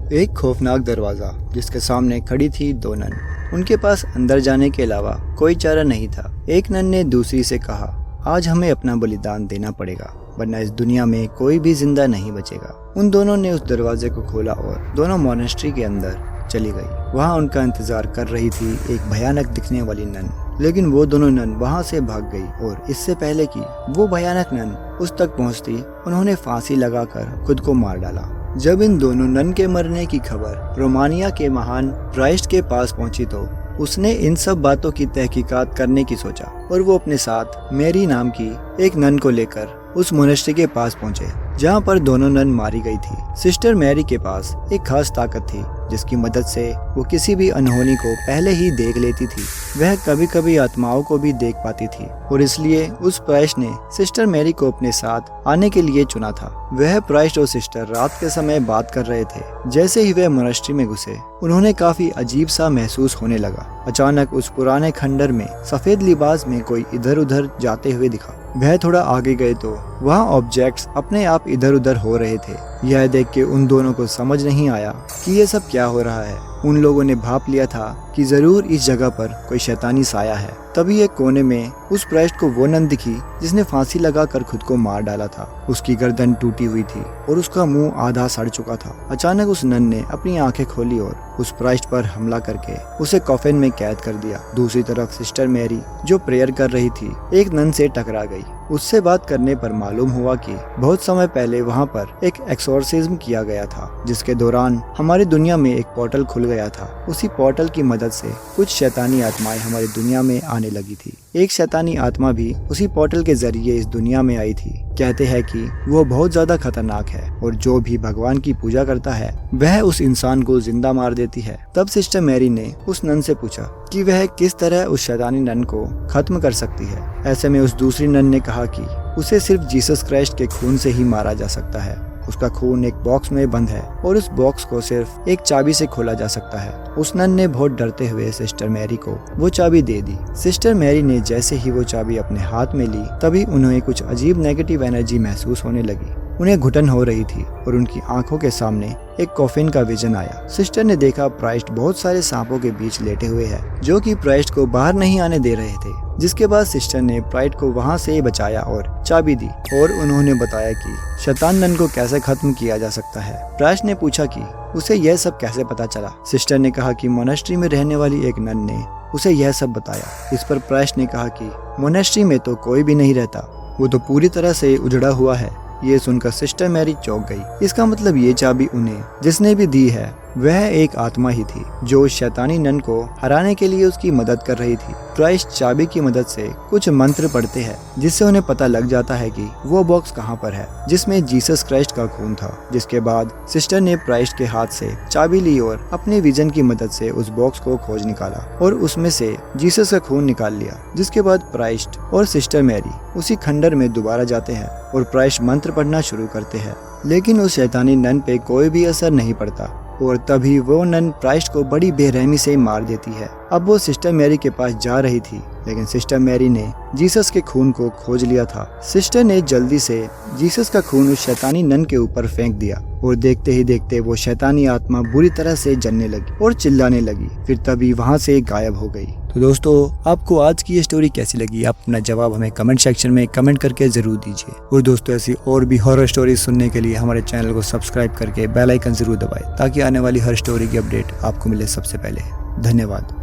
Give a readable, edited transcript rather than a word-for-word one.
एक खौफनाक दरवाजा जिसके सामने खड़ी थी दो नन। उनके पास अंदर जाने के अलावा कोई चारा नहीं था। एक नन ने दूसरी से कहा, आज हमें अपना बलिदान देना पड़ेगा, वरना इस दुनिया में कोई भी जिंदा नहीं बचेगा। उन दोनों ने उस दरवाजे को खोला और दोनों मॉनेस्ट्री के अंदर चली गई। वहाँ उनका इंतजार कर रही थी एक भयानक दिखने वाली नन, लेकिन वो दोनों नन वहाँ से भाग गई और इससे पहले कि वो भयानक नन उस तक पहुँचती, उन्होंने फांसी लगाकर खुद को मार डाला। जब इन दोनों नन के मरने की खबर रोमानिया के महान प्राइस्ट के पास पहुंची तो उसने इन सब बातों की तहकीकात करने की सोचा और वो अपने साथ मेरी नाम की एक नन को लेकर उस मोनेस्ट्री के पास पहुंचे जहां पर दोनों नन मारी गई थी। सिस्टर मैरी के पास एक खास ताकत थी जिसकी मदद से वो किसी भी अनहोनी को पहले ही देख लेती थी। वह कभी कभी आत्माओं को भी देख पाती थी और इसलिए उस प्राइस्ट ने सिस्टर मैरी को अपने साथ आने के लिए चुना था। वह प्राइस्ट और सिस्टर रात के समय बात कर रहे थे। जैसे ही वे मोनेस्ट्री में घुसे, उन्होंने काफी अजीब सा महसूस होने लगा। अचानक उस पुराने खंडर में सफेद लिबास में कोई इधर उधर जाते हुए दिखा। वह थोड़ा आगे गए तो वहाँ ऑब्जेक्ट्स अपने आप इधर उधर हो रहे थे। यह देख के उन दोनों को समझ नहीं आया कि ये सब क्या हो रहा है। उन लोगों ने भाप लिया था कि जरूर इस जगह पर कोई शैतानी साया है। तभी एक कोने में उस प्राइस्ट को वो नन दिखी जिसने फांसी लगाकर खुद को मार डाला था। उसकी गर्दन टूटी हुई थी और उसका मुंह आधा सड़ चुका था। अचानक उस नन ने अपनी आंखें खोली और उस प्राइस्ट पर हमला करके उसे कॉफिन में कैद कर दिया। दूसरी तरफ सिस्टर मैरी जो प्रेयर कर रही थी, एक नन से टकरा गई। उससे बात करने पर मालूम हुआ कि बहुत समय पहले वहाँ पर एक एक्सोर्सिज्म किया गया था, जिसके दौरान हमारी दुनिया में एक पोर्टल खुल गया था। उसी पोर्टल की मदद से कुछ शैतानी आत्माएं हमारी दुनिया में आने लगी थी। एक शैतानी आत्मा भी उसी पोर्टल के जरिए इस दुनिया में आई थी। कहते हैं कि वो बहुत ज्यादा खतरनाक है और जो भी भगवान की पूजा करता है वह उस इंसान को जिंदा मार देती है। तब सिस्टर मैरी ने उस नन से पूछा कि वह किस तरह उस शैतानी नन को खत्म कर सकती है। ऐसे में उस दूसरी नन ने कहा कि उसे सिर्फ जीसस क्राइस्ट के खून से ही मारा जा सकता है। उसका खून एक बॉक्स में बंद है और उस बॉक्स को सिर्फ एक चाबी से खोला जा सकता है। उस नन ने बहुत डरते हुए सिस्टर मैरी को वो चाबी दे दी। सिस्टर मैरी ने जैसे ही वो चाबी अपने हाथ में ली, तभी उन्हें कुछ अजीब नेगेटिव एनर्जी महसूस होने लगी। उन्हें घुटन हो रही थी और उनकी आंखों के सामने एक कॉफिन का विजन आया। सिस्टर ने देखा प्राइस्ट बहुत सारे सांपों के बीच लेटे हुए हैं जो कि प्राइस्ट को बाहर नहीं आने दे रहे थे। जिसके बाद सिस्टर ने प्राइस्ट को वहां से बचाया और चाबी दी और उन्होंने बताया कि शैतान नन को कैसे खत्म किया जा सकता है। प्राइस्ट ने पूछा कि उसे यह सब कैसे पता चला। सिस्टर ने कहा कि मोनेस्ट्री में रहने वाली एक नन ने उसे यह सब बताया। इस पर प्राइस्ट ने कहा कि मोनेस्ट्री में तो कोई भी नहीं रहता, वो तो पूरी तरह से उजड़ा हुआ है। ये सुनकर सिस्टर मैरी चौंक गई। इसका मतलब ये चाबी उन्हें जिसने भी दी है वह एक आत्मा ही थी जो उस शैतानी नन को हराने के लिए उसकी मदद कर रही थी। क्राइस्ट चाबी की मदद से कुछ मंत्र पढ़ते हैं जिससे उन्हें पता लग जाता है कि वो बॉक्स कहाँ पर है जिसमें जीसस क्राइस्ट का खून था। जिसके बाद सिस्टर ने क्राइस्ट के हाथ से चाबी ली और अपने विजन की मदद से उस बॉक्स को खोज निकाला और उसमें से जीसस का खून निकाल लिया। जिसके बाद क्राइस्ट और सिस्टर मैरी उसी खंडर में दोबारा जाते हैं और क्राइस्ट मंत्र पढ़ना शुरू करते हैं, लेकिन उस शैतानी नन पे कोई भी असर नहीं पड़ता और तभी वो नन क्राइस्ट को बड़ी बेरहमी से मार देती है। अब वो सिस्टर मैरी के पास जा रही थी, लेकिन सिस्टर मैरी ने जीसस के खून को खोज लिया था। सिस्टर ने जल्दी से जीसस का खून उस शैतानी नन के ऊपर फेंक दिया और देखते ही देखते वो शैतानी आत्मा बुरी तरह से जलने लगी और चिल्लाने लगी। फिर तभी वहाँ से गायब हो गई। तो दोस्तों, आपको आज की ये स्टोरी कैसी लगी? आप अपना जवाब हमें कमेंट सेक्शन में कमेंट करके जरूर दीजिए। और दोस्तों, ऐसी और भी हॉरर स्टोरी सुनने के लिए हमारे चैनल को सब्सक्राइब करके बेल आइकन जरूर दबाएं ताकि आने वाली हर स्टोरी की अपडेट आपको मिले सबसे पहले। धन्यवाद।